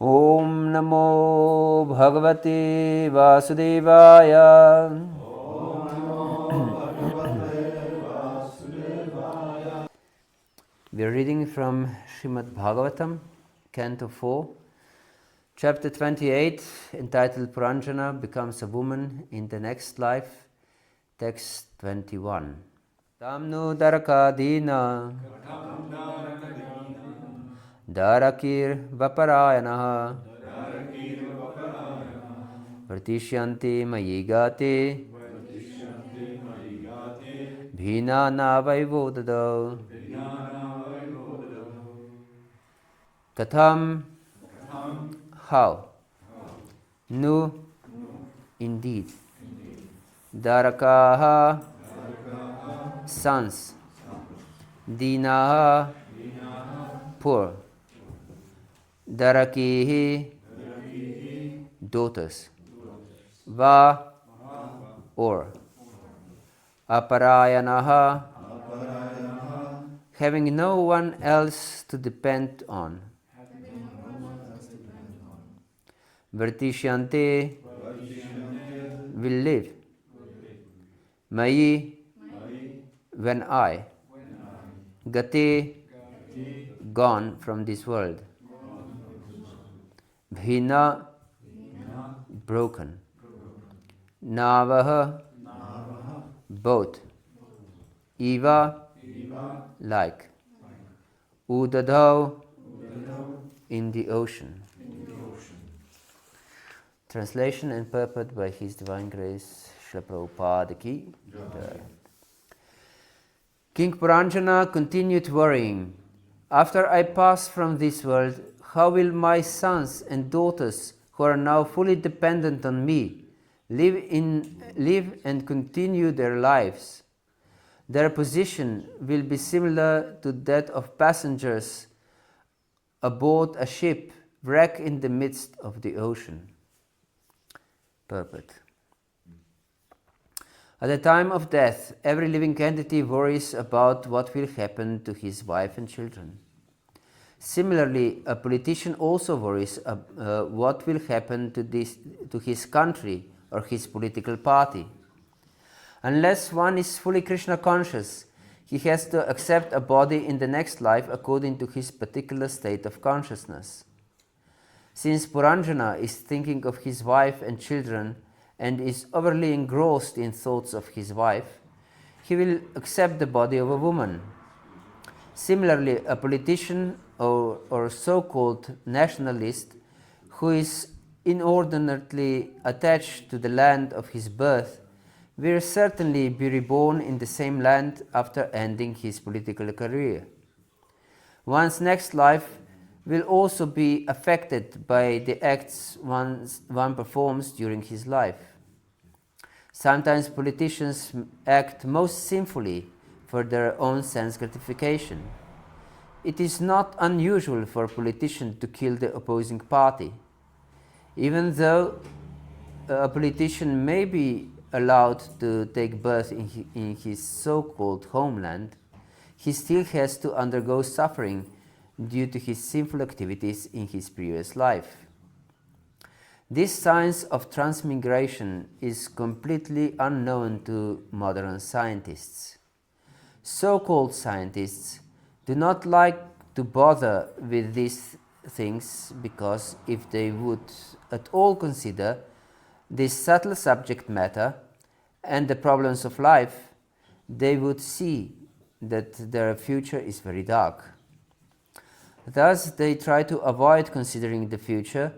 Om Namo Bhagavate Vasudevaya. Om Namo Bhagavate Vasudevaya. We are reading from Srimad Bhagavatam, Canto 4, Chapter 28, entitled Puranjana becomes a woman in the next life, text 21. Tamnu Darakadina Darakir Vaparayanaha Pratisyanti Mayigate Bhina Navaivodado Katham, how? Nu, indeed. Darakaha, sons. Dinaha, poor. Darakihi, daughters. Va, or. Aparayanaha, having no one else to depend on. Vartishyante, will live. Mayi, when I. Gate, gone from this world. Bhina, broken. Navaha, both. Eva, like. Udadhav, in the ocean. Translation and purport by His Divine Grace, Srila Prabhupada Ki Jai. King Puranjana continued worrying, after I pass from this world, how will my sons and daughters, who are now fully dependent on me, live and continue their lives? Their position will be similar to that of passengers aboard a ship wrecked in the midst of the ocean. Purport. At the time of death, every living entity worries about what will happen to his wife and children. Similarly, a politician also worries what will happen to his country or his political party. Unless one is fully Krishna conscious, he has to accept a body in the next life according to his particular state of consciousness. Since Puranjana is thinking of his wife and children and is overly engrossed in thoughts of his wife, he will accept the body of a woman. Similarly, a politician or so-called nationalist who is inordinately attached to the land of his birth will certainly be reborn in the same land after ending his political career. One's next life will also be affected by the acts one performs during his life. Sometimes politicians act most sinfully for their own sense gratification. It is not unusual for a politician to kill the opposing party. Even though a politician may be allowed to take birth in his so-called homeland, he still has to undergo suffering due to his sinful activities in his previous life. This science of transmigration is completely unknown to modern scientists. So-called scientists do not like to bother with these things because if they would at all consider this subtle subject matter and the problems of life, they would see that their future is very dark. Thus, they try to avoid considering the future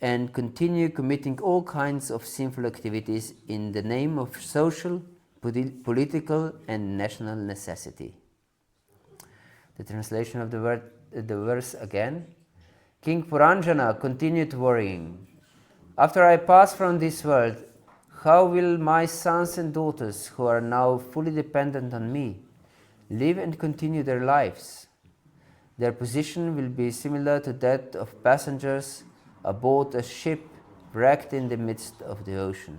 and continue committing all kinds of sinful activities in the name of social, political, and national necessity. The translation of the verse again. King Puranjana continued worrying, after I pass from this world, how will my sons and daughters, who are now fully dependent on me, live and continue their lives? Their position will be similar to that of passengers aboard a ship wrecked in the midst of the ocean.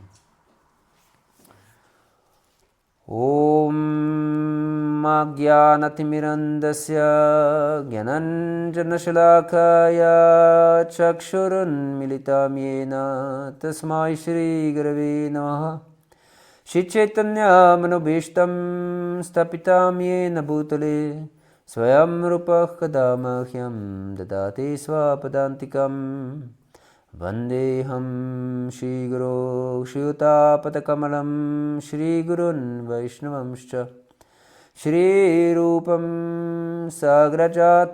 Om Ajnanatimirandasya Gyananjanashalakaya Chakshurun Militam Yena Tasmai Shri Gurave Namaha Shri Chaitanya Manobhishtam Stapitam Yena Bhutale Swayam Rupah Kadamahyam Dadati Swapadantikam Vandeham Shri Guru Shri Shri Gurun Vaishnavamscha Shri Rupam Sagrajatam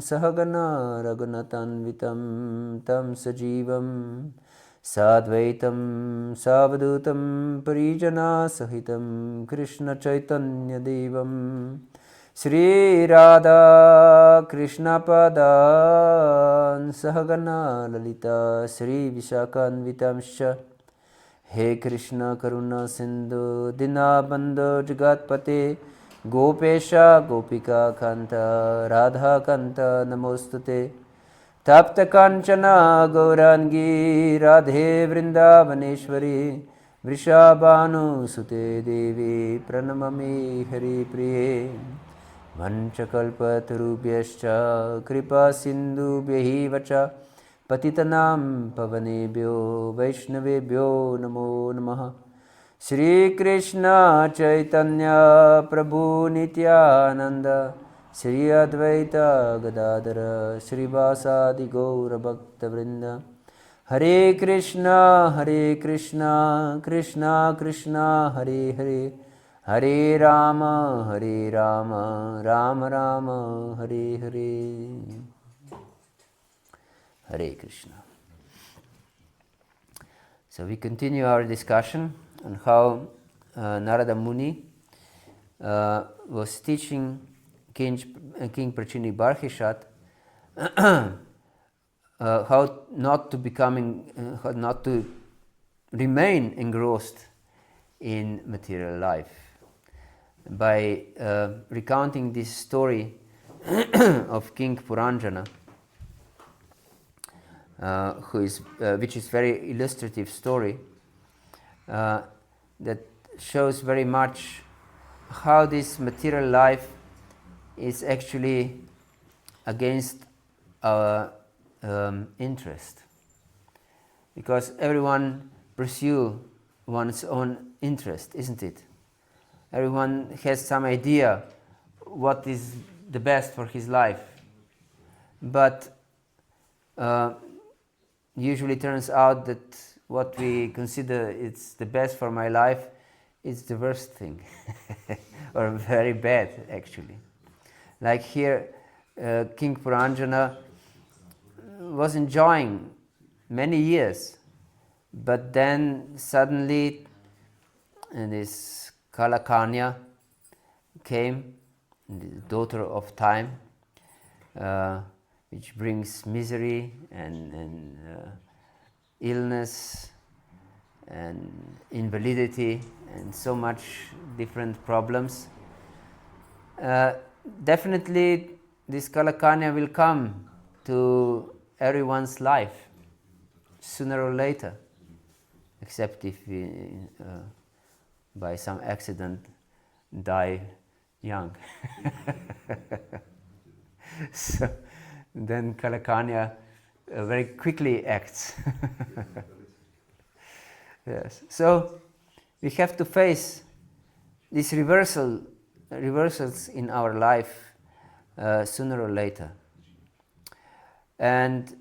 Sahagana Raghunatanvitam Tam Sajivam Sadvaitam Savadutam Parijana Sahitam Krishna Chaitanya Devam Sri Radha Krishna Padan Sahagana Lalita Sri Vishakhanvitamscha He Krishna Karuna Sindhu Dinabandhu Jagatpate Gopesha Gopika Kanta Radha Kanta Namostute Tapta Kanchana Gaurangi Radhe Vrindavaneshwari Vrishabhanu Sute Devi Pranamami Hari Priye Vanchakalpatarubhyascha Kripa Sindhubhyahi Vacha Patitanam Pavanebhyo Vaishnavebhyo Namo Namaha Shri Krishna Chaitanya Prabhu Nityananda Shri Advaita Gadadara Shri Vasadi Gaura Bhakta Vrinda Hare Krishna Krishna Krishna Hare Hare Hare Rama Rama Rama Hare Hare Hare Krishna. So we continue our discussion on how Narada Muni was teaching King Prachini Barhishat how not to remain engrossed in material life. By recounting this story of King Puranjana, which is very illustrative story that shows very much how this material life is actually against our interest, because everyone pursue one's own interest, isn't it? Everyone has some idea what is the best for his life, but usually turns out that what we consider it's the best for my life is the worst thing or very bad actually. Like here, King Puranjana was enjoying many years, but then suddenly this Kalakanya came, the daughter of time, which brings misery and illness and invalidity and so much different problems. Definitely this Kalakanya will come to everyone's life sooner or later, except if we by some accident die young. So then Kalakanya very quickly acts. Yes. So we have to face these reversals in our life sooner or later. And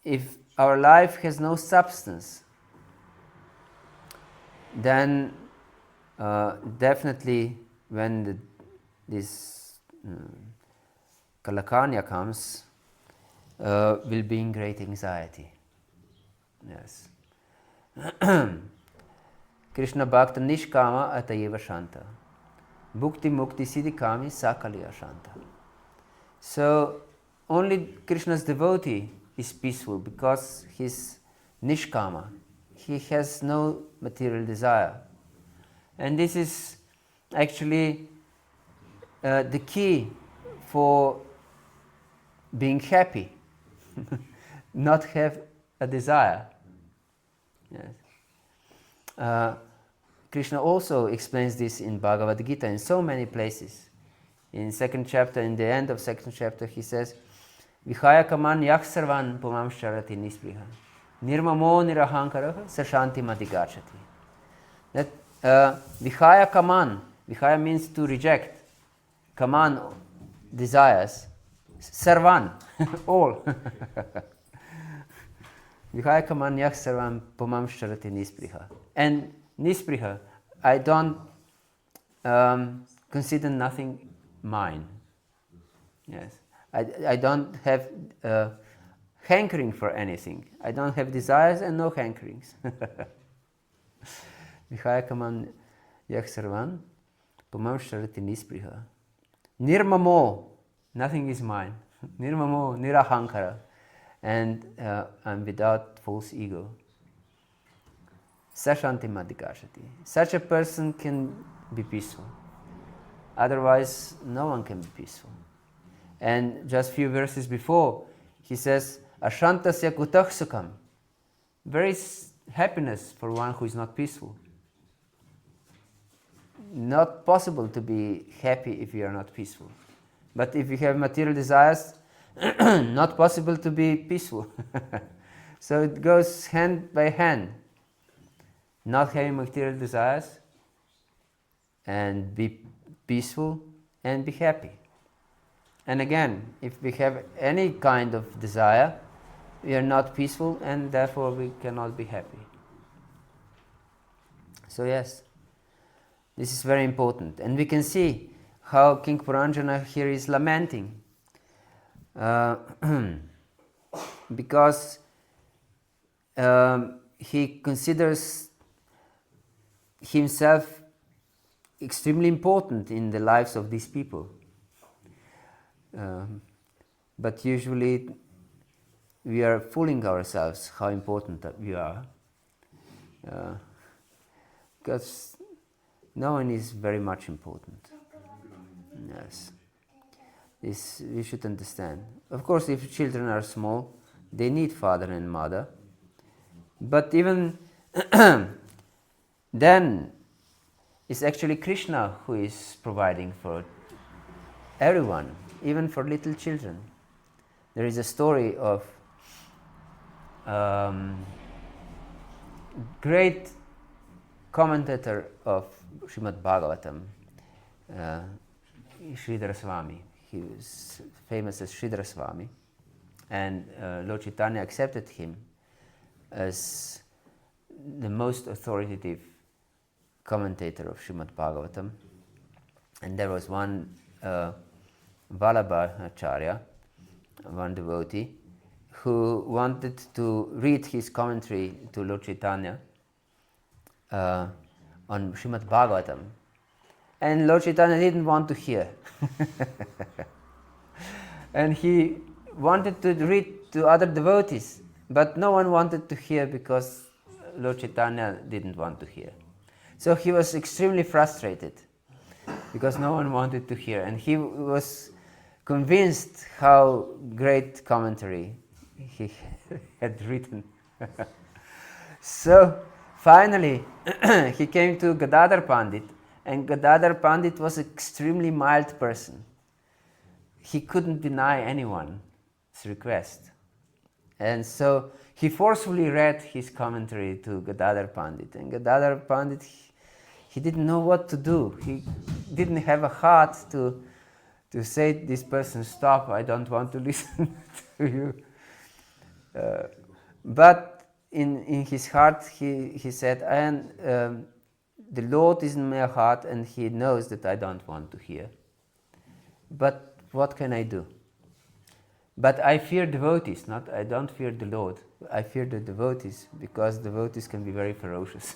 if our life has no substance, then definitely when this Kalakanya comes, will be in great anxiety. Yes. Krishna Bhakta Nishkama Atayeva Shanta. Bhukti Mukti Siddhikami Sakaliya Shanta. So only Krishna's devotee is peaceful because he's Nishkama. He has no material desire. And this is actually the key for being happy. Not have a desire. Yes. Krishna also explains this in Bhagavad-Gita in so many places. In second chapter, in the end of second chapter, he says, Vihaya kaman yak sarvan pumam sharati nispriha. Nirmamo nirahankaraha sashanti madigachati. That Vihaya kaman, Vihaya means to reject. Kaman, desires. Sarvan, all. Vihaya kaman yak sarvan pumam sharati nispriha. And nispriha, I don't consider nothing mine. Yes, I don't have hankering for anything. I don't have desires and no hankerings. Vihaya kaman yak sarvan pumam sharati nispriha. Nirmamo, nothing is mine. Nirmamo, nirahankara. And I'm without false ego. Sashanti madhikashati. Such a person can be peaceful. Otherwise, no one can be peaceful. And just few verses before, he says, Ashantasya kutah sukham. Where is happiness for one who is not peaceful? Not possible to be happy if you are not peaceful. But if you have material desires, not possible to be peaceful. So it goes hand by hand. Not having material desires and be peaceful and be happy. And again, if we have any kind of desire, we are not peaceful and therefore we cannot be happy. So yes, this is very important. And we can see how King Puranjana here is lamenting. Because he considers himself extremely important in the lives of these people. But usually we are fooling ourselves how important that we are. Because no one is very much important. Yes. This we should understand. Of course, if children are small, they need father and mother. But even then, it's actually Krishna who is providing for everyone, even for little children. There is a story of great commentator of Srimad Bhagavatam, Sridhara Swami. He was famous as Sridhara Swami, and Lord Chaitanya accepted him as the most authoritative commentator of Srimad Bhagavatam. And there was one Vallabha Acharya, one devotee, who wanted to read his commentary to Lord Chaitanya on Srimad Bhagavatam. And Lord Chaitanya didn't want to hear. And he wanted to read to other devotees, but no one wanted to hear because Lord Chaitanya didn't want to hear. So he was extremely frustrated because no one wanted to hear. And he was convinced how great commentary he had written. So finally he came to Gadadhar Pandit, and Gadadhar Pandit was an extremely mild person. He couldn't deny anyone's request. And so he forcefully read his commentary to Gadadhar Pandit. And Gadadhar Pandit, he didn't know what to do. He didn't have a heart to say, this person, stop, I don't want to listen to you. But in his heart, he said, the Lord is in my heart and he knows that I don't want to hear. But what can I do? But I fear devotees, I don't fear the Lord. I fear the devotees, because devotees can be very ferocious.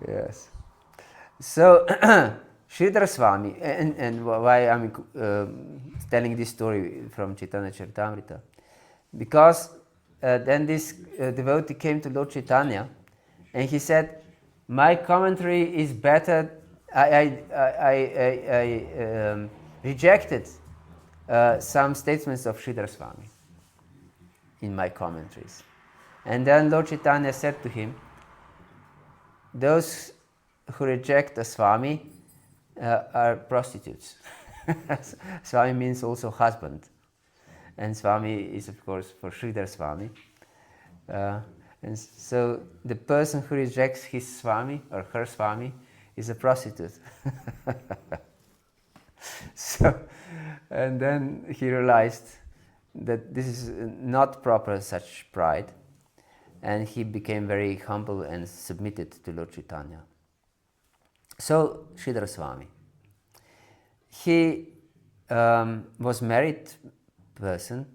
Yes. So, Sridhara Swami, and why I'm telling this story from Chaitanya Charitamrita, because then this devotee came to Lord Chaitanya, and he said, my commentary is better. I rejected some statements of Sridhara Swami in my commentaries. And then Lord Chaitanya said to him, those who reject a Swami are prostitutes. Swami means also husband. And Swami is, of course, for Sridhar Swami. And so the person who rejects his Swami or her Swami is a prostitute. So, and then he realized that this is not proper, such pride, and he became very humble and submitted to Lord Chaitanya. So, Sridhar Swami. He was married person,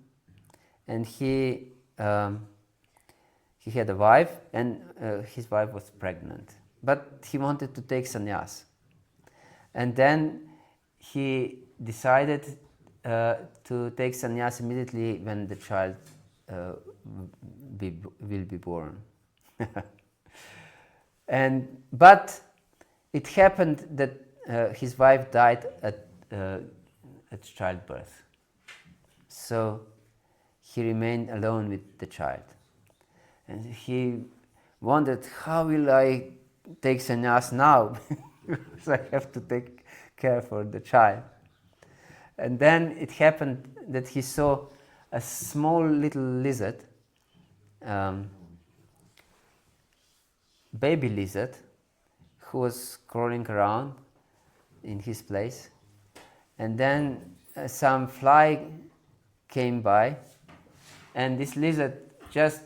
and he had a wife, and his wife was pregnant. But he wanted to take sannyas. And then he decided to take sannyas immediately when the child will be born. But it happened that his wife died at childbirth. So he remained alone with the child. And he wondered, how will I take sannyas now? Because I have to take care for the child. And then it happened that he saw a small little lizard, baby lizard, who was crawling around in his place. And then some fly came by, and this lizard just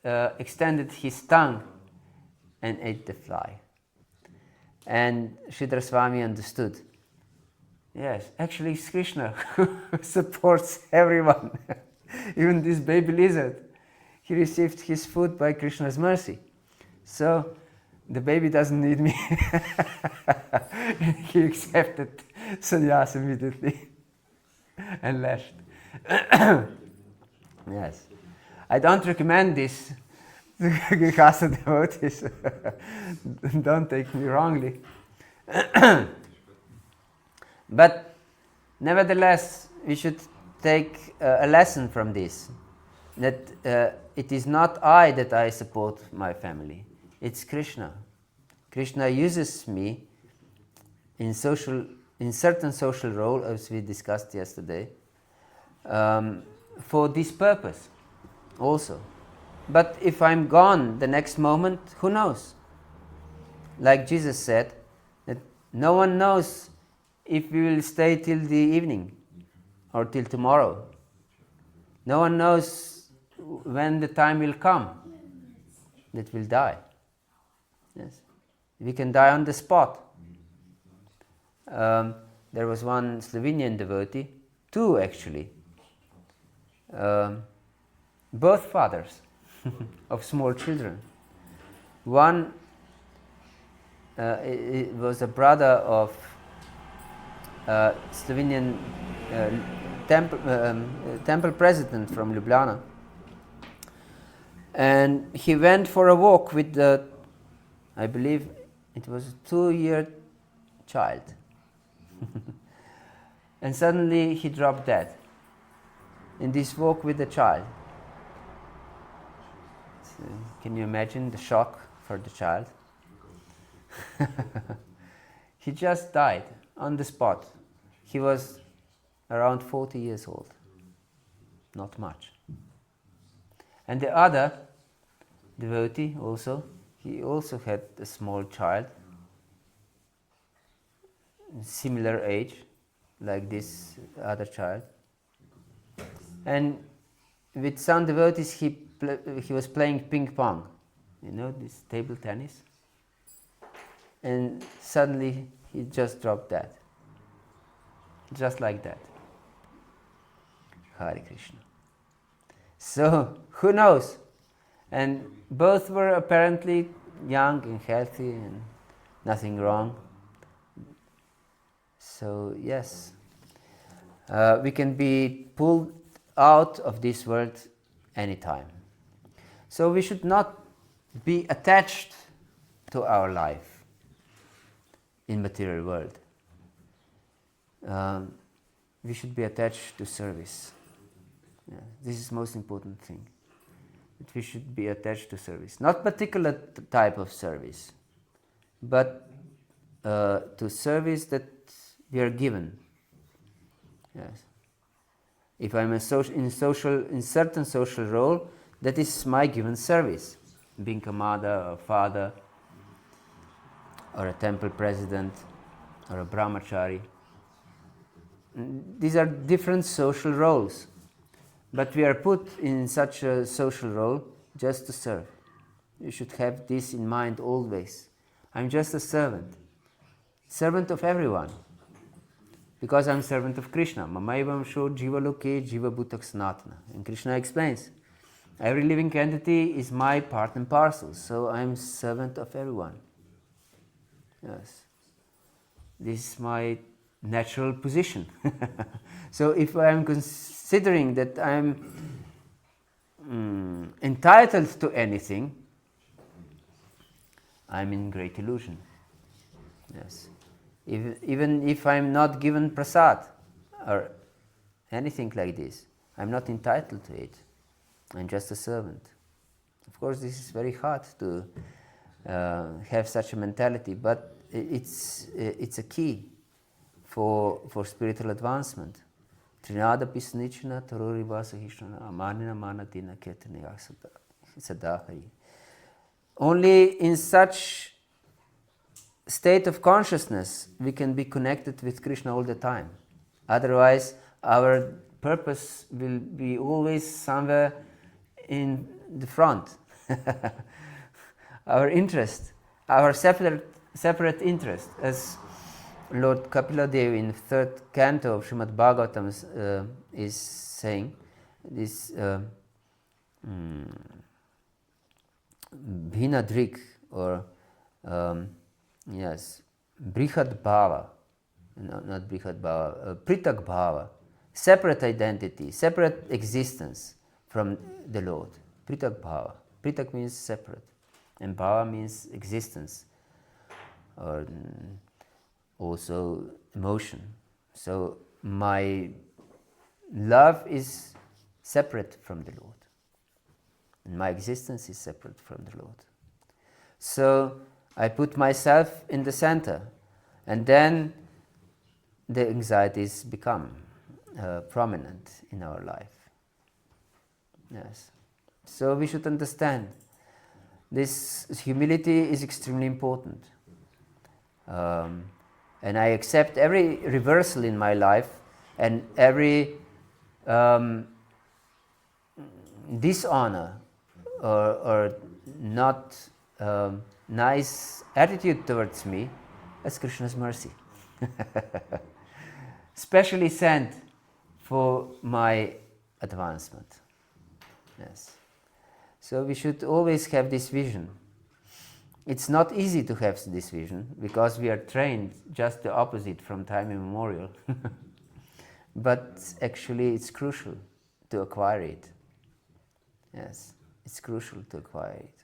extended his tongue and ate the fly. And Sridhar Swami understood. Yes, actually it's Krishna who supports everyone. Even this baby lizard, he received his food by Krishna's mercy. So the baby doesn't need me. He accepted sannyas immediately and left. Yes. I don't recommend this to Grihastha devotees. Don't take me wrongly. But nevertheless, we should take a lesson from this, that it is not I that I support my family, it's Krishna. Krishna uses me in certain social role, as we discussed yesterday, for this purpose also. But if I'm gone the next moment, who knows? Like Jesus said, that no one knows if we will stay till the evening or till tomorrow. No one knows when the time will come that we'll die. Yes, we can die on the spot. There was one Slovenian devotee, two actually, both fathers of small children. One it was a brother of Slovenian temple president from Ljubljana, and he went for a walk with the, I believe it was a 2-year child, and suddenly he dropped dead in this walk with the child. So, can you imagine the shock for the child? He just died on the spot. He was around 40 years old, not much. And the other devotee also, he also had a small child, similar age, like this other child. And with some devotees he was playing ping pong, you know, this table tennis. And suddenly he just dropped dead. Just like that. Hare Krishna. So, who knows? And both were apparently young and healthy and nothing wrong. So, yes, we can be pulled out of this world anytime. So, we should not be attached to our life in material world. We should be attached to service. Yeah, this is the most important thing. That we should be attached to service. Not particular type of service, but to service that we are given. Yes. If I'm in certain social role, that is my given service. Being a mother, a father, or a temple president, or a brahmachari. These are different social roles, but we are put in such a social role just to serve. You should have this in mind always. I'm just a servant of everyone, because I'm servant of Krishna. Mamaivam sho jiva loke jiva bhutak sanatana. And Krishna explains, every living entity is my part and parcel, so I'm servant of everyone. Yes. This is my natural position. So if I'm considering that I'm entitled to anything, I'm in great illusion. Yes. Even if I'm not given prasad or anything like this, I'm not entitled to it. I'm just a servant. Of course, this is very hard to have such a mentality, but it's a key for spiritual advancement. Trinada pisnichna tarori vasahishana amanina manatina ketaniya sadahari. Only in such state of consciousness we can be connected with Krishna all the time. Otherwise, our purpose will be always somewhere in the front. Our interest, our separate interest, as Lord Kapila Dev in the third canto of Srimad Bhagavatam is saying, this Bhinadrik, or yes, Brihad Bhava, no, not Brihad Bhava, Pritak Bhava, separate identity, separate existence from the Lord. Pritak Bhava. Pritak means separate, and Bhava means existence, or also emotion. So my love is separate from the Lord, and my existence is separate from the Lord. So I put myself in the center, and then the anxieties become prominent in our life. Yes. So we should understand this humility is extremely important. And I accept every reversal in my life and every dishonor or not nice attitude towards me as Krishna's mercy. Specially sent for my advancement. Yes. So we should always have this vision. It's not easy to have this vision because we are trained just the opposite from time immemorial. But actually it's crucial to acquire it. Yes, it's crucial to acquire it.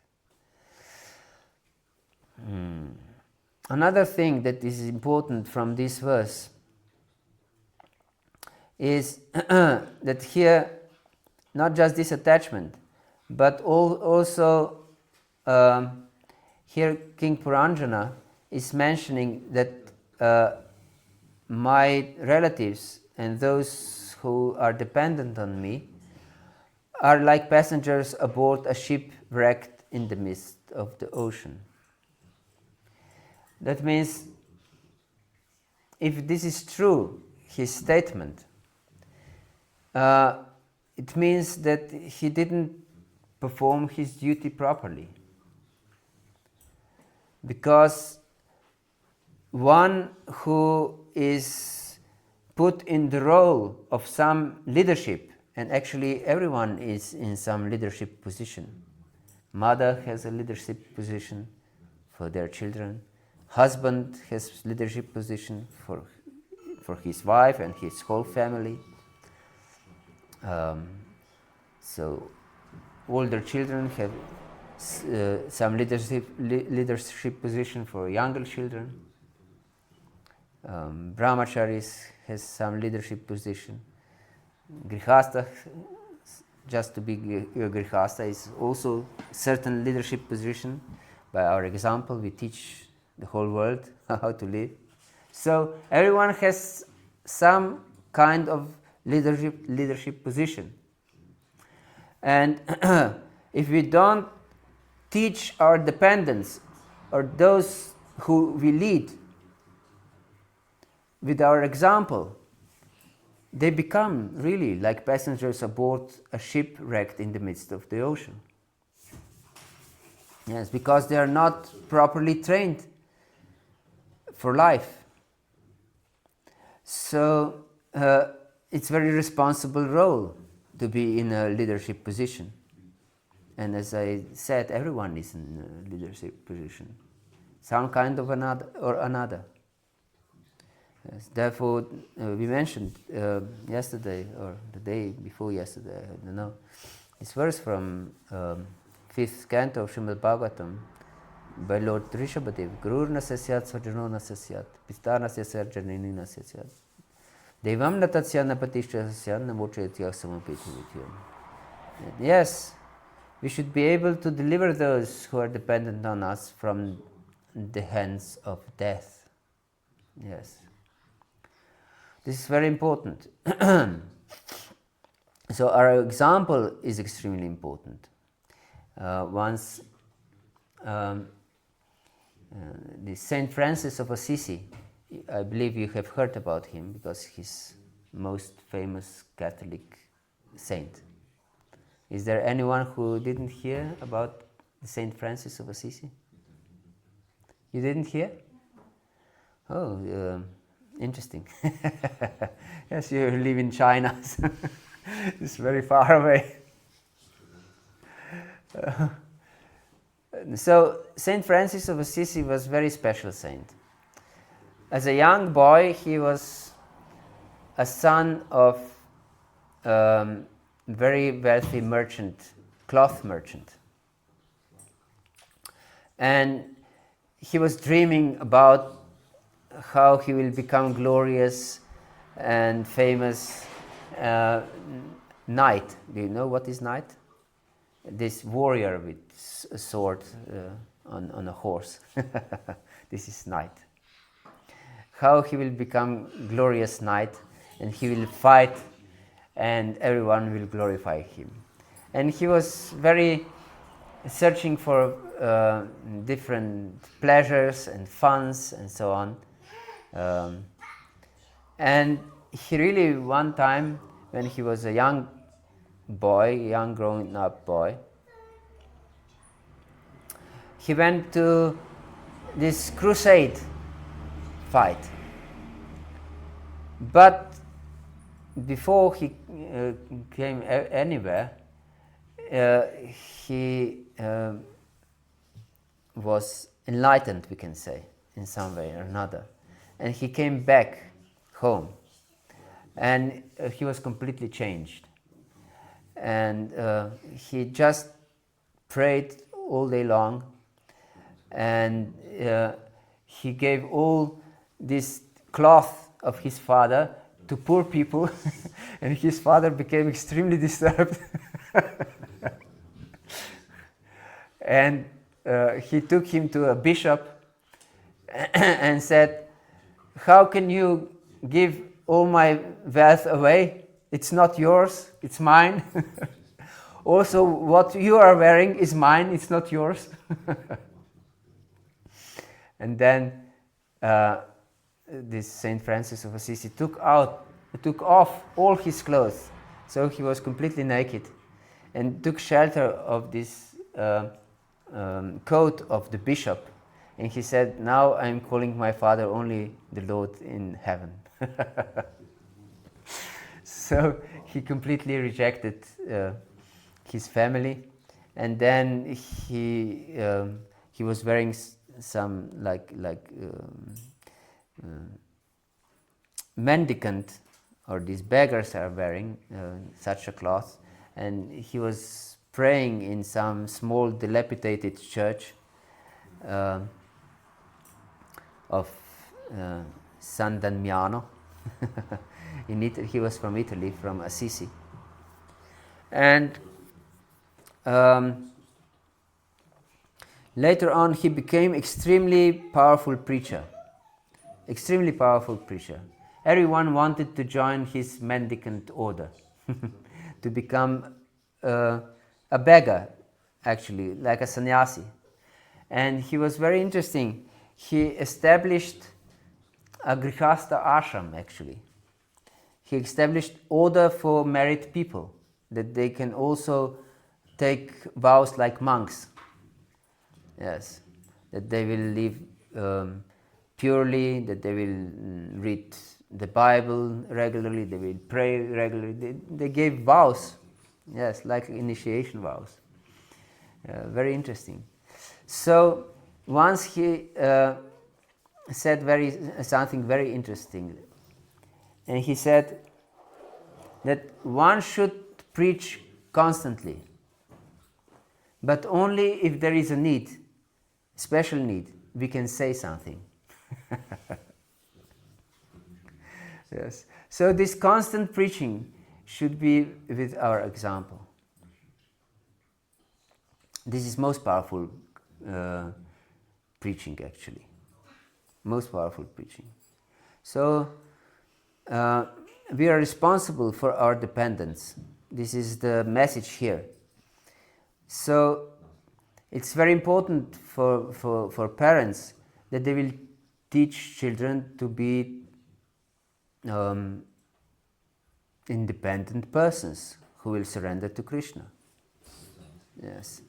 Another thing that is important from this verse is that here, not just this attachment, but also here King Puranjana is mentioning that my relatives and those who are dependent on me are like passengers aboard a ship wrecked in the midst of the ocean. That means, if this is true, his statement, it means that he didn't perform his duty properly. Because one who is put in the role of some leadership, and actually everyone is in some leadership position. Mother has a leadership position for their children. Husband has leadership position for his wife and his whole family. So all their children have some leadership position for younger children. Brahmacharis has some leadership position. Grihastha, just to be a Grihastha, is also certain leadership position. By our example, we teach the whole world, how to live. So everyone has some kind of leadership position. And if we don't teach our dependents or those who we lead with our example, they become really like passengers aboard a ship wrecked in the midst of the ocean. Yes, because they are not properly trained for life. So it's a very responsible role to be in a leadership position. And as I said, everyone is in a leadership position, some kind of another. Yes, therefore, we mentioned yesterday or the day before yesterday, I don't know, this verse from 5th canto of Srimad Bhagavatam by Lord Rishabhadev. Gurur nasasyat svajano nasasyat pista nasasyat janini nasasyat devam natasya napatishasya namochayatya samapetivityam. Yes, we should be able to deliver those who are dependent on us from the hands of death. Yes. This is very important. So our example is extremely important. Once the Saint Francis of Assisi, I believe you have heard about him because he's most famous Catholic saint. Is there anyone who didn't hear about the Saint Francis of Assisi? You didn't hear? Oh, interesting. Yes, you live in China. So it's very far away. So Saint Francis of Assisi was a very special saint. As a young boy, he was a son of very wealthy merchant, cloth merchant. And he was dreaming about how he will become glorious and famous knight. Do you know what is knight? This warrior with a sword on a horse. This is knight. How he will become glorious knight, and he will fight, and everyone will glorify him. And he was very searching for different pleasures and funs and so on. And he really, one time, when he was a young boy, young grown-up boy, he went to this crusade fight. But before he came anywhere, he was enlightened, we can say, in some way or another. And he came back home. And he was completely changed. And he just prayed all day long. And he gave all this cloth of his father to poor people. And his father became extremely disturbed. And he took him to a bishop and said, "How can you give all my wealth away? It's not yours, it's mine. Also, what you are wearing is mine, it's not yours." And then this Saint Francis of Assisi took off all his clothes, so he was completely naked, and took shelter of this coat of the bishop. And he said, "Now I'm calling my father only the Lord in heaven." So he completely rejected his family, and then he was wearing some mendicant, or these beggars are wearing such a cloth, and he was praying in some small dilapidated church of San Damiano. He was from Italy, from Assisi. And Later on, he became extremely powerful preacher. Extremely powerful preacher. Everyone wanted to join his mendicant order, to become a beggar, actually, like a sannyasi. And he was very interesting. He established a grihastha ashram, actually. He established order for married people, that they can also take vows like monks. Yes, that they will live purely, that they will read the Bible regularly, they will pray regularly. They gave vows, yes, like initiation vows. Very interesting. So once he said something very interesting, and he said that one should preach constantly, but only if there is a need, special need, we can say something. Yes. So this constant preaching should be with our example. This is most powerful preaching, actually. Most powerful preaching. So we are responsible for our dependence. This is the message here. So it's very important for parents that they will teach children to be independent persons who will surrender to Krishna. Yes.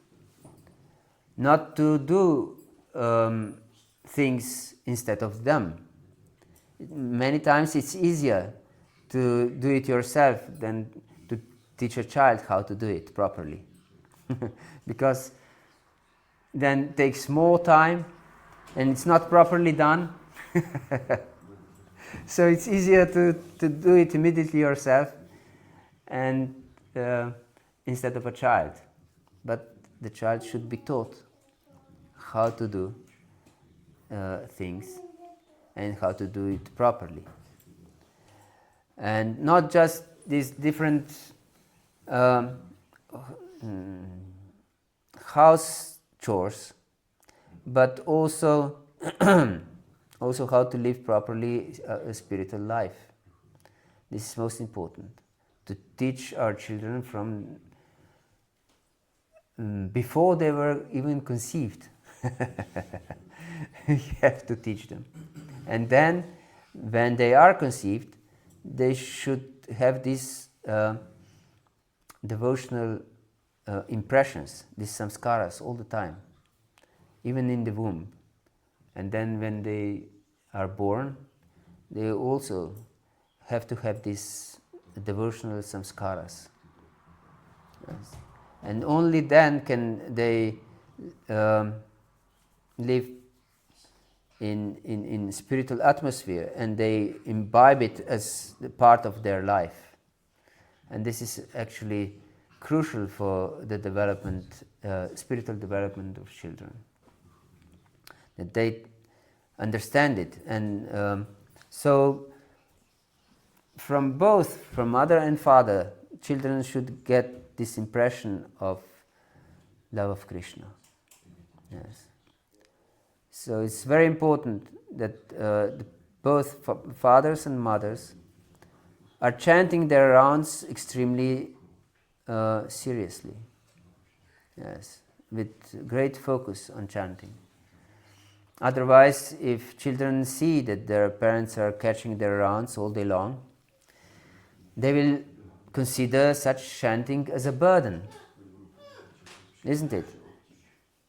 Not to do things instead of them. Many times it's easier to do it yourself than to teach a child how to do it properly. Because then it takes more time and it's not properly done. So it's easier to do it immediately yourself and instead of a child. But the child should be taught how to do things and how to do it properly. And not just these different house chores, but also also how to live properly a spiritual life. This is most important, to teach our children from before they were even conceived. You have to teach them. And then when they are conceived, they should have these devotional impressions, these samskaras all the time, even in the womb. And then when they are born, they also have to have these devotional samskaras. Yes. And only then can they live in spiritual atmosphere, and they imbibe it as the part of their life. And this is actually crucial for the development, spiritual development of children, that they understand it. And so from both, from mother and father, children should get this impression of love of Krishna. Yes. So it's very important that both fathers and mothers are chanting their rounds extremely seriously. Yes, with great focus on chanting. Otherwise, if children see that their parents are catching their rounds all day long, they will consider such chanting as a burden, isn't it?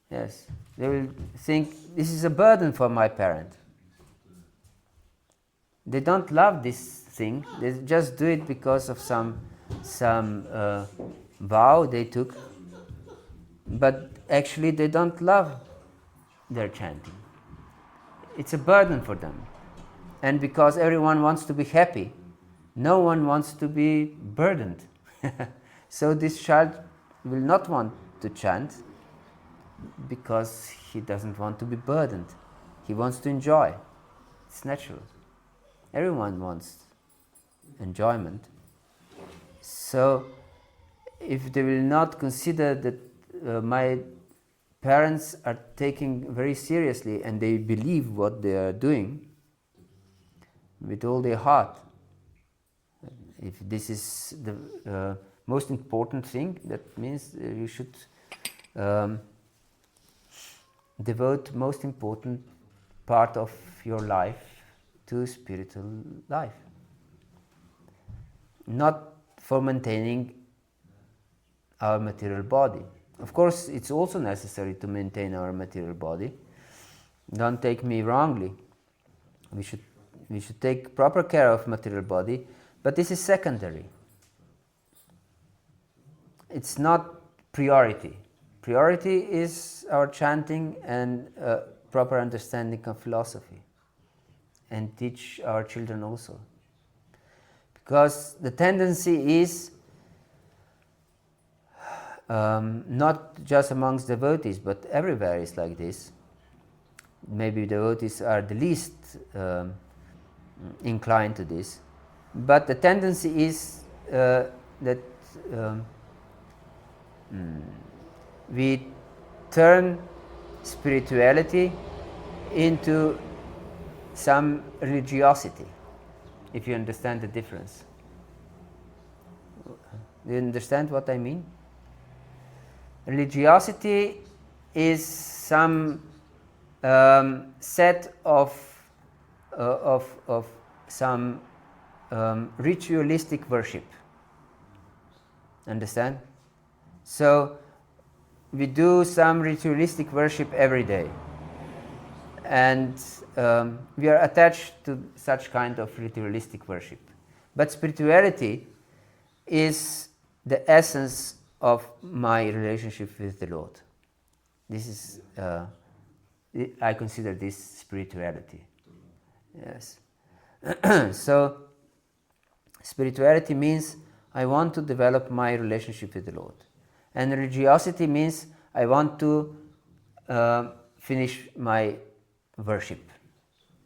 Yes, they will think, this is a burden for my parent. They don't love this thing, they just do it because of some vow they took, but actually they don't love their chanting. It's a burden for them. And because everyone wants to be happy, no one wants to be burdened. So this child will not want to chant because he doesn't want to be burdened. He wants to enjoy. It's natural. Everyone wants enjoyment. So if they will not consider that my parents are taking very seriously and they believe what they are doing with all their heart. If this is the most important thing, that means you should devote most important part of your life to spiritual life, not for maintaining our material body. Of course, it's also necessary to maintain our material body. Don't take me wrongly. We should take proper care of material body, but this is secondary. It's not priority. Priority is our chanting and proper understanding of philosophy, and teach our children also. Because the tendency is not just amongst devotees, but everywhere is like this. Maybe devotees are the least inclined to this, but the tendency is that we turn spirituality into some religiosity, if you understand the difference. Do you understand what I mean? Religiosity is some set of some ritualistic worship. Understand? So we do some ritualistic worship every day, and we are attached to such kind of ritualistic worship. But spirituality is the essence of my relationship with the Lord. This is, I consider this spirituality. Yes. So, spirituality means I want to develop my relationship with the Lord. And religiosity means I want to finish my worship.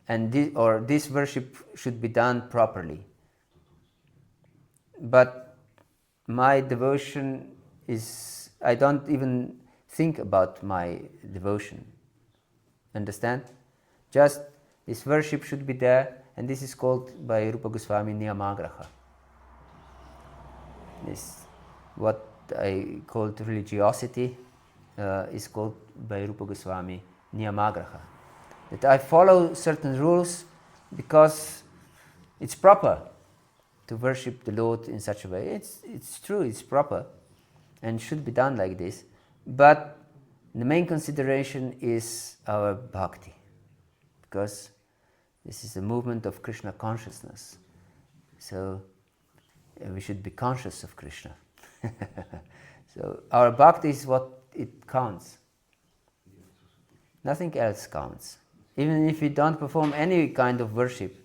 And this worship should be done properly. But my devotion is, I don't even think about my devotion. Understand? Just this worship should be there, and this is called by Rupa Goswami niyamagraha. This, what I called religiosity, is called by Rupa Goswami niyamagraha. That I follow certain rules because it's proper to worship the Lord in such a way. It's true, it's proper, and should be done like this. But the main consideration is our bhakti, because this is a movement of Krishna consciousness. So we should be conscious of Krishna. So our bhakti is what it counts. Nothing else counts. Even if we don't perform any kind of worship,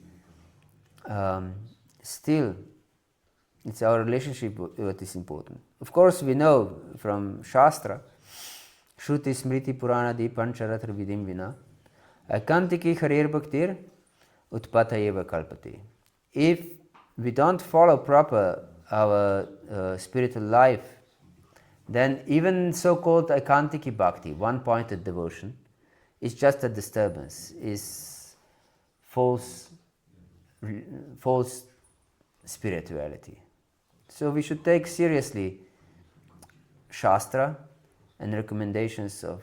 still it's our relationship what is important. Of course, we know from Shastra, Shruti Smriti Purana Di Pancharatra Vidim Vina, Akantiki Harir Bhaktir Utpata Eva Kalpati. If we don't follow proper our spiritual life, then even so-called Akantiki Bhakti, one-pointed devotion, is just a disturbance, is false spirituality. So we should take seriously Shastra and recommendations of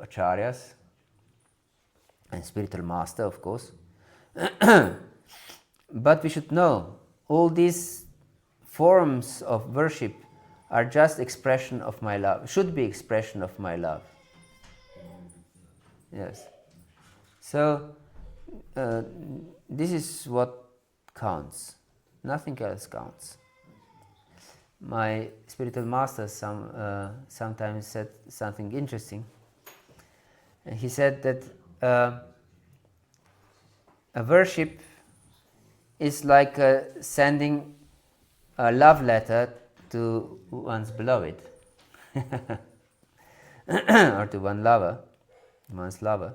acharyas and spiritual master, of course. But we should know all these forms of worship are just expression of my love, should be expression of my love. Yes. So this is what counts. Nothing else counts. My spiritual master sometimes said something interesting. And he said that a worship is like sending a love letter to one's beloved or to one's lover.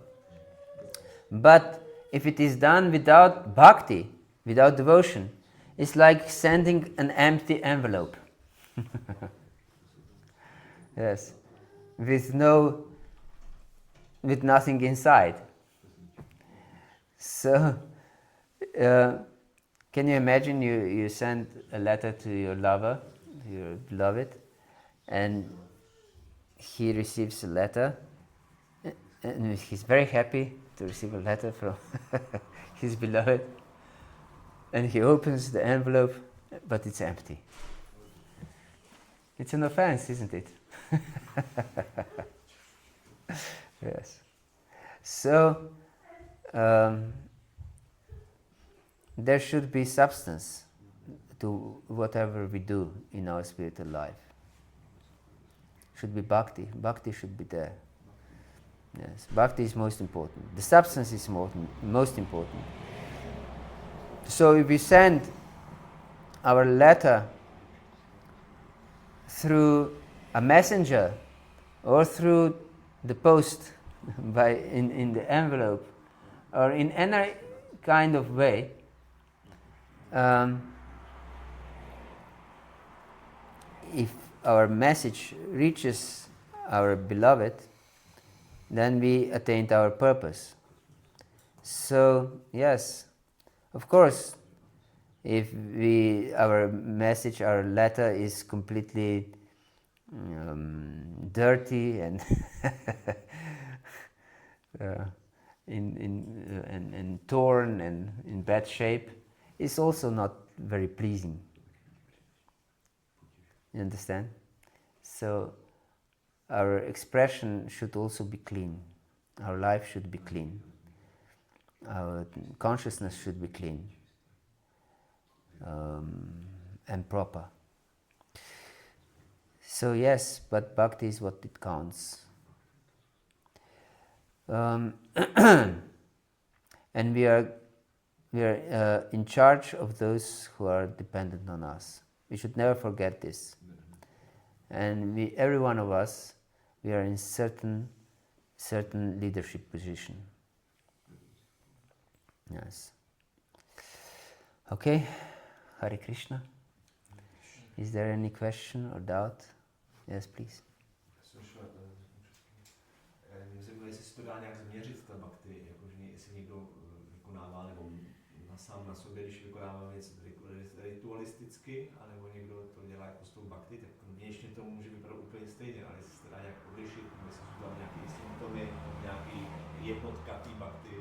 But if it is done without bhakti, without devotion, it's like sending an empty envelope. Yes. with nothing inside. So, can you imagine you send a letter to your lover, your beloved, and he receives a letter, and he's very happy to receive a letter from his beloved, and he opens the envelope, but it's empty. It's an offense, isn't it? Yes. So, there should be substance to whatever we do in our spiritual life. Should be bhakti. Bhakti should be there. Yes, bhakti is most important. The substance is most important. So if we send our letter through a messenger or through the post in the envelope or in any kind of way, if our message reaches our beloved, then we attained our purpose. So yes, of course, if our message, our letter is completely dirty and and torn and in bad shape, it's also not very pleasing. You understand? So our expression should also be clean. Our life should be clean. Our consciousness should be clean and proper. So yes, but bhakti is what it counts. And we are in charge of those who are dependent on us. We should never forget this. And every one of us, we are in certain leadership position. Yes. Okay. Hare Krishna. Is there any question or doubt? Yes, please. Mě se jestli se to dá nějak změřit, ta bhakti, jakože jestli někdo vykonává, nebo sám na sobě, když vykonává něco ritualisticky, anebo někdo to dělá jako s tou bhakti, tak vnějšně to může vypadat úplně stejně, ale jestli se dá nějak odlišit, nebo jestli jsou tam nějaké symptomy, nějaký jednotka té bhakti.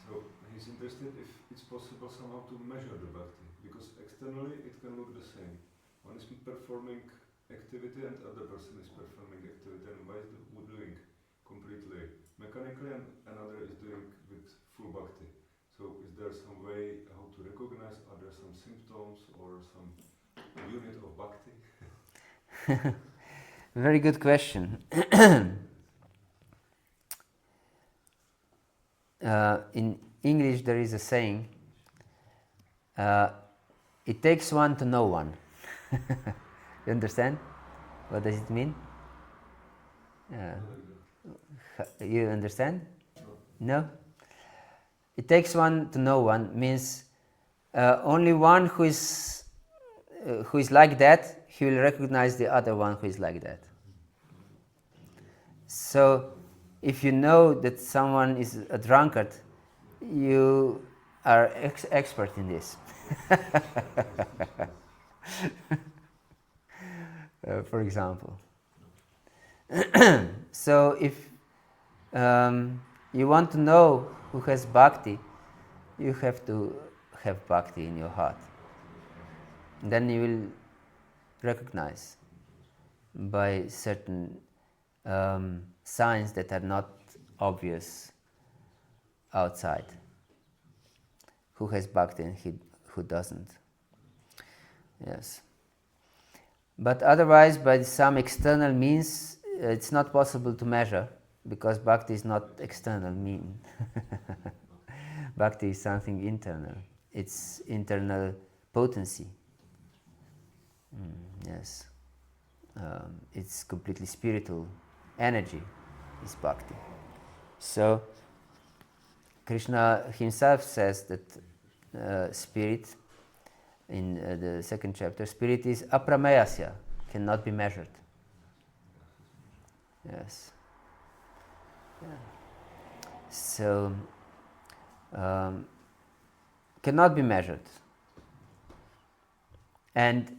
So he's interested if it's possible somehow to measure the bhakti, because externally it can look the same. One is performing activity and other person is performing activity, and one is doing completely mechanically and another is doing with full bhakti. So is there some way how to recognize, are there some symptoms or some unit of bhakti? Very good question. In English there is a saying, it takes one to know one. You understand? What does it mean? You understand? No? It takes one to know one means only one who is like that, he will recognize the other one who is like that. So if you know that someone is a drunkard, you are expert in this. For example. So if you want to know who has bhakti, you have to have bhakti in your heart. Then you will recognize by certain signs that are not obvious outside who has bhakti and who doesn't. Yes. But otherwise, by some external means, it's not possible to measure, because bhakti is not external mean. Bhakti is something internal. It's internal potency. Yes. It's completely spiritual energy is bhakti. So Krishna himself says that spirit, in the second chapter, spirit is aprameyasya, cannot be measured. Yes. Yeah. So, cannot be measured. And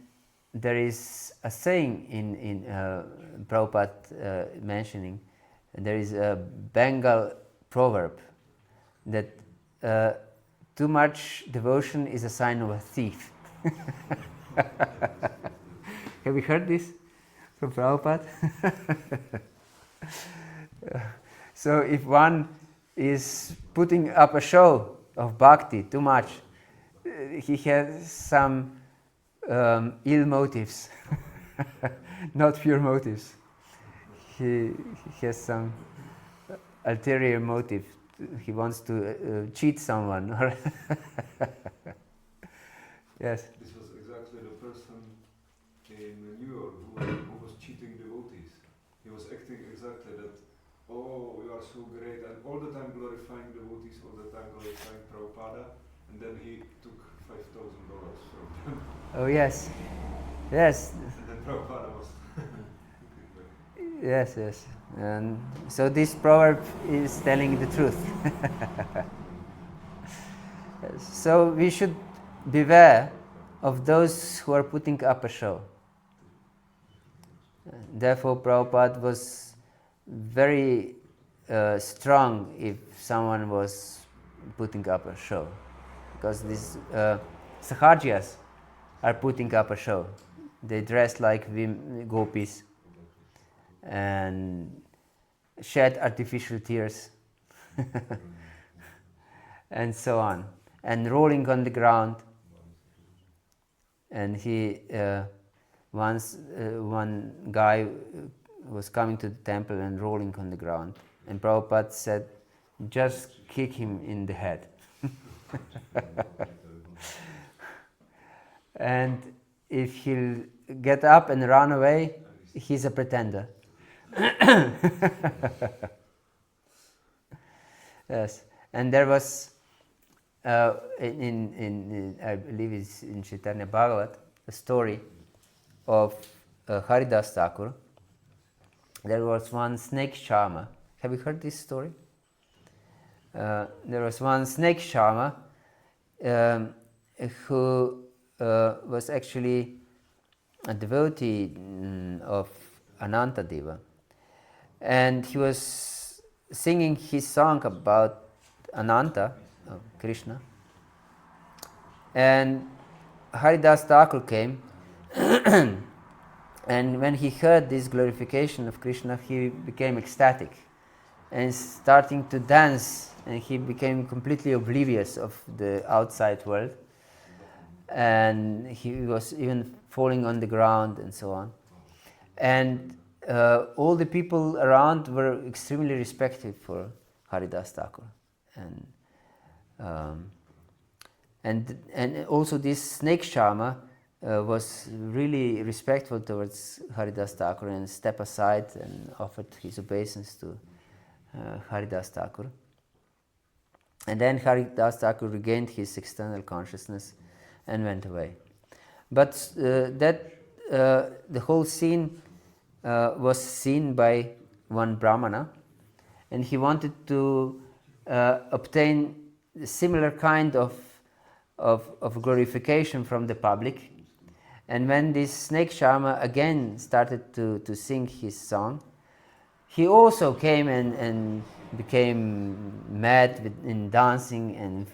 there is a saying in Prabhupada mentioning, there is a Bengal proverb that too much devotion is a sign of a thief. Have you heard this from Prabhupada? So if one is putting up a show of bhakti too much, he has some ill motives, not pure motives. He has some ulterior motive. He wants to cheat someone. Yes. This was exactly the person in New York who was cheating devotees. He was acting exactly that, oh, you are so great, and all the time glorifying devotees, all the time glorifying Prabhupada, and then he took $5,000 from them. Oh yes, yes. And then Prabhupada was Yes, yes. And so this proverb is telling the truth. So we should beware of those who are putting up a show. Therefore, Prabhupada was very strong if someone was putting up a show, because these sahajas are putting up a show. They dress like gopis and shed artificial tears and so on, and rolling on the ground. And he once one guy was coming to the temple and rolling on the ground, and Prabhupada said, just kick him in the head. And if he'll get up and run away, he's a pretender. Yes, and there was in I believe it's in Chaitanya Bhagavat, a story of Haridas Thakur. There was one snake charmer. Have you heard this story? There was one snake charmer who was actually a devotee of Anantadeva, and he was singing his song about Ananta, Krishna, and Haridas Thakur came and when he heard this glorification of Krishna, he became ecstatic and starting to dance, and he became completely oblivious of the outside world, and he was even falling on the ground and so on. And all the people around were extremely respectful for Haridas Thakur, and also this snake charmer was really respectful towards Haridas Thakur and stepped aside and offered his obeisance to Haridas Thakur. And then Haridas Thakur regained his external consciousness and went away. But the whole scene was seen by one Brahmana, and he wanted to obtain a similar kind of glorification from the public. And when this snake charmer again started to sing his song, he also came and became mad in dancing and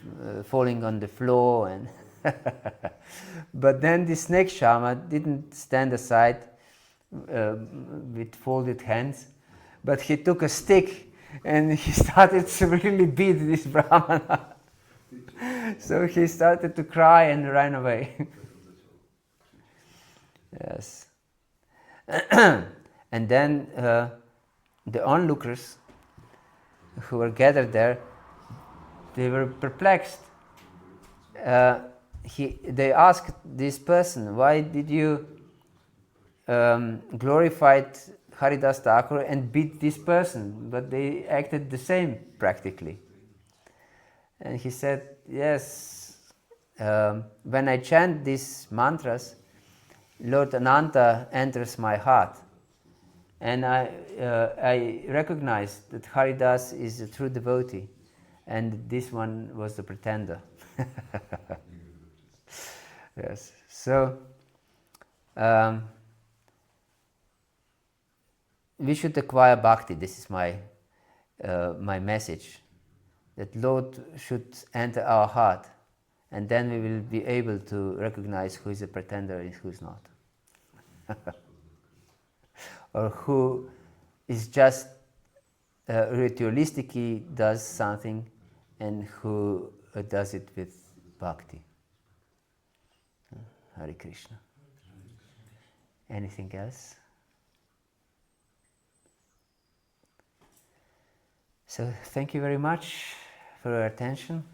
falling on the floor. And but then the snake charmer didn't stand aside with folded hands, but he took a stick and he started to really beat this Brahmana. So he started to cry and ran away. Yes. And then the onlookers who were gathered there, they were perplexed. They asked this person, why did you glorify Haridas Thakur and beat this person? But they acted the same practically. And he said, yes, when I chant these mantras, Lord Ananta enters my heart. And I recognized that Haridas is a true devotee, and this one was the pretender. Yes. So we should acquire bhakti. This is my my message. That Lord should enter our heart, and then we will be able to recognize who is a pretender and who is not, or who is just ritualistically does something, and who does it with bhakti. Hare Krishna. Anything else? So thank you very much for your attention.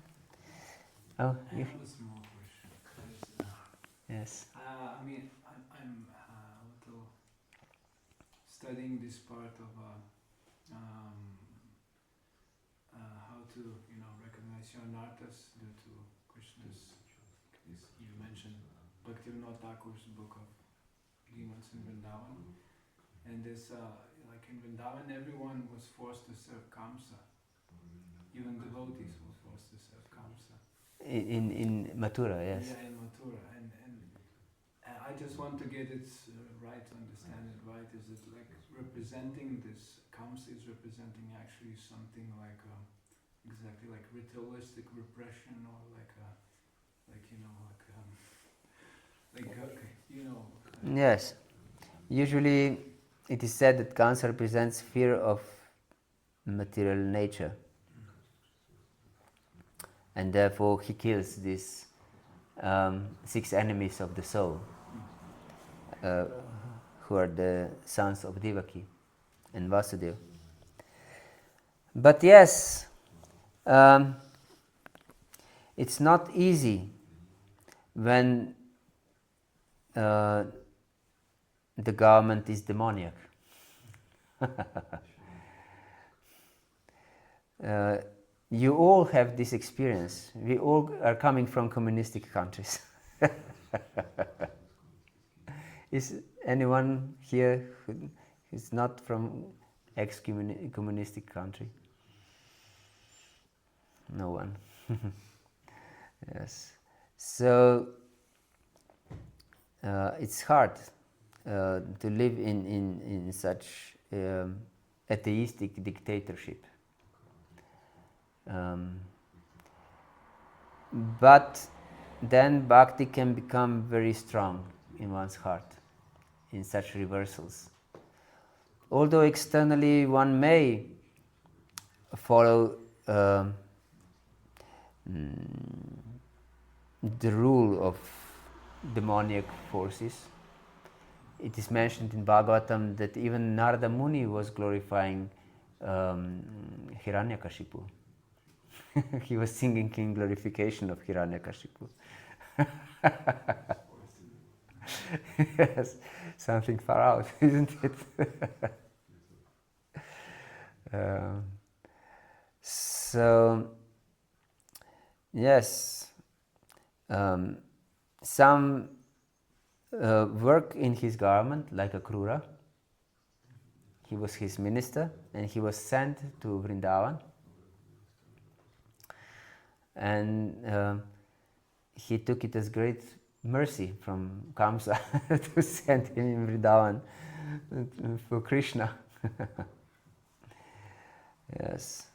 Oh, I have a small question. Yes. I mean, I'm a little studying this part of how to, recognize your anarthas due to Krishna's. You mentioned Bhaktivinoda Thakur's book of demons in Vrindavan, and this, like in Vrindavan, everyone was forced to serve Kamsa. Even devotees were forced to serve Kamsa. In Mathura, yes. Yeah, in Mathura, and I just want to get it right, to understand it right. Is it like representing this? Kamsa is representing actually something like exactly like ritualistic repression, or Yes. Usually, it is said that Kamsa represents fear of material nature, and therefore he kills these 6 enemies of the soul, who are the sons of Devaki and Vasudeva. But yes, it's not easy when the government is demoniac. You all have this experience. We all are coming from communistic countries. Is anyone here who is not from ex-communistic country? No one. Yes. So it's hard to live in such atheistic dictatorship. But then bhakti can become very strong in one's heart in such reversals. Although externally one may follow the rule of demoniac forces, it is mentioned in Bhagavatam that even Narada Muni was glorifying Hiranyakashipu. He was singing in glorification of Hiranyakashipu. Yes, something far out, isn't it? So, yes, some work in his government, like a Krura. He was his minister, and he was sent to Vrindavan. And he took it as great mercy from Kamsa to send him in Vrindavan for Krishna. Yes.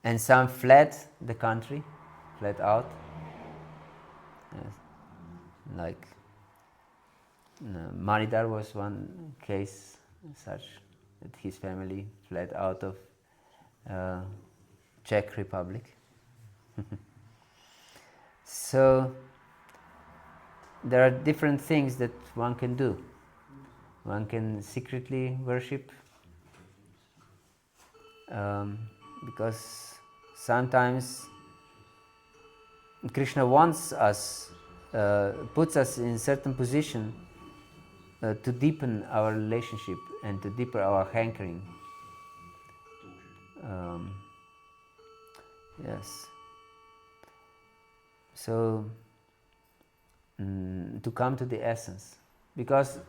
And some fled the country, fled out. Yes. Like Manidhar was one case such, that his family fled out of Czech Republic. So there are different things that one can do. One can secretly worship, because sometimes Krishna wants us, puts us in certain position to deepen our relationship and to deepen our hankering. Yes. So, to come to the essence. Because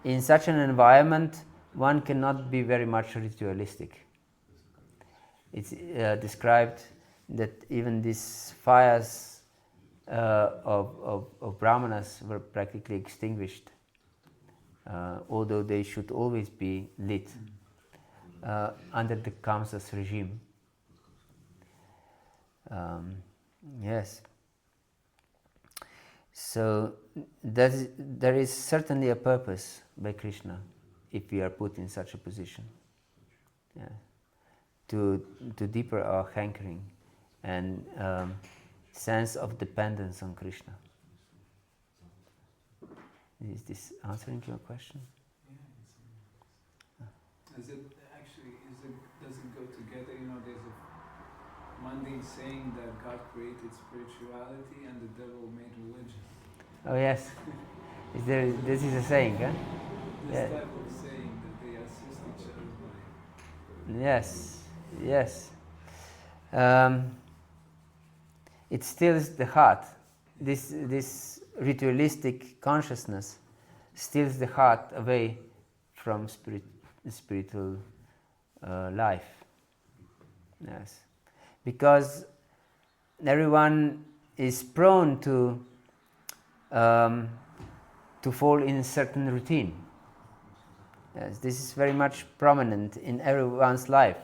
in such an environment, one cannot be very much ritualistic. It's described that even these fires of brahmanas were practically extinguished, although they should always be lit under the Kamsa's regime. Yes. So there is certainly a purpose by Krishna if we are put in such a position. Yeah. To deeper our hankering and sense of dependence on Krishna. Is this answering your question? Does it go together? You know, there's a mundane saying that God created spirituality and the devil made religion. Oh yes. This is a saying, huh? This type of saying that they assist each other by. Yes. It stills the heart. This ritualistic consciousness steals the heart away from spiritual life. Yes, because everyone is prone to fall in a certain routine. Yes, this is very much prominent in everyone's life.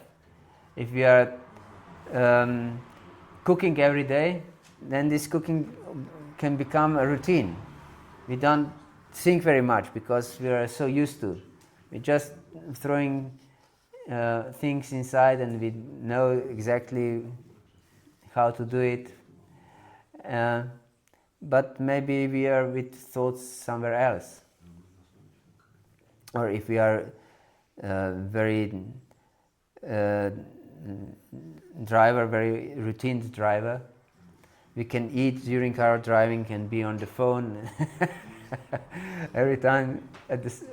If we are cooking every day, then this cooking can become a routine. We don't think very much because we are so used to. We're just throwing things inside and we know exactly how to do it. But maybe we are with thoughts somewhere else. Or if we are very routine driver, we can eat during our driving and be on the phone every time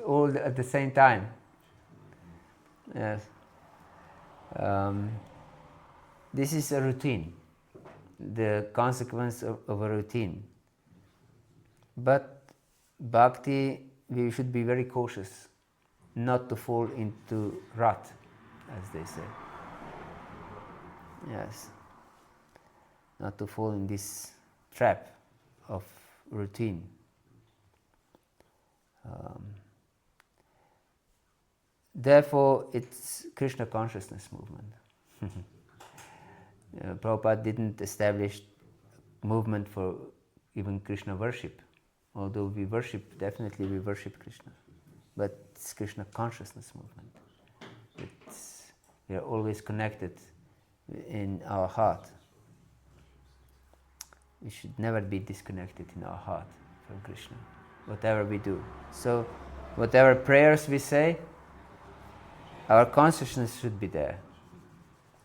all at the same time. Yes. This is a routine, the consequence of a routine. But bhakti, we should be very cautious not to fall into rut, as they say. Yes. Not to fall in this trap of routine. Therefore, it's Krishna consciousness movement. Prabhupada didn't establish movement for even Krishna worship, although definitely we worship Krishna. But it's Krishna consciousness movement. We are always connected in our heart. We should never be disconnected in our heart from Krishna, whatever we do. So, whatever prayers we say, our consciousness should be there,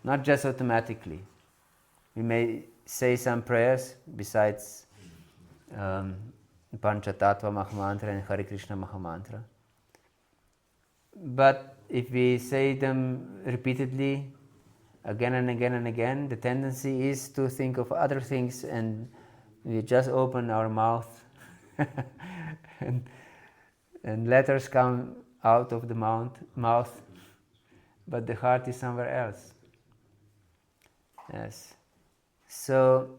not just automatically. We may say some prayers besides Panchatattva Mahamantra and Hare Krishna Mahamantra. But if we say them repeatedly, again and again and again, the tendency is to think of other things and we just open our mouth and letters come out of the mouth, but the heart is somewhere else. Yes. So,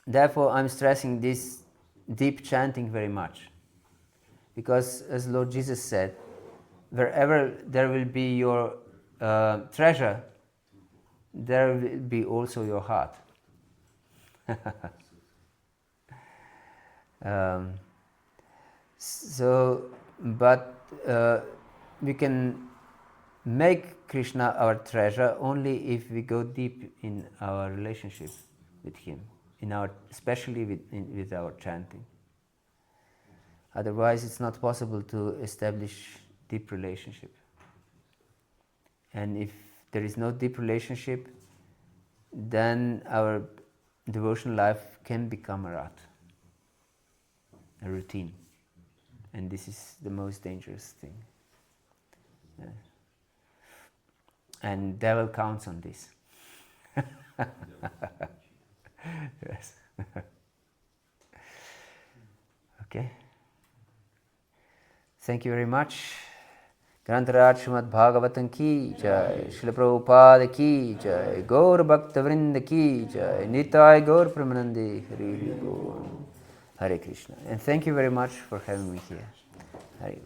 therefore I'm stressing this deep chanting very much. Because as Lord Jesus said, wherever there will be your treasure, there will be also your heart. We can make Krishna our treasure only if we go deep in our relationship with Him, especially with our chanting. Otherwise, it's not possible to establish deep relationship. And if there is no deep relationship, then our devotional life can become a rut, a routine. And this is the most dangerous thing. Yeah. And devil counts on this. Yes. Okay. Thank you very much. Grantaraj Srimad Bhagavatam ki jai, Srila Prabhupada ki jai, Gaur Bhakta Vrinda ki jai, Nitai Gaur Pramanandi, Hari Bol. Hare Krishna. And thank you very much for having me here. Hare.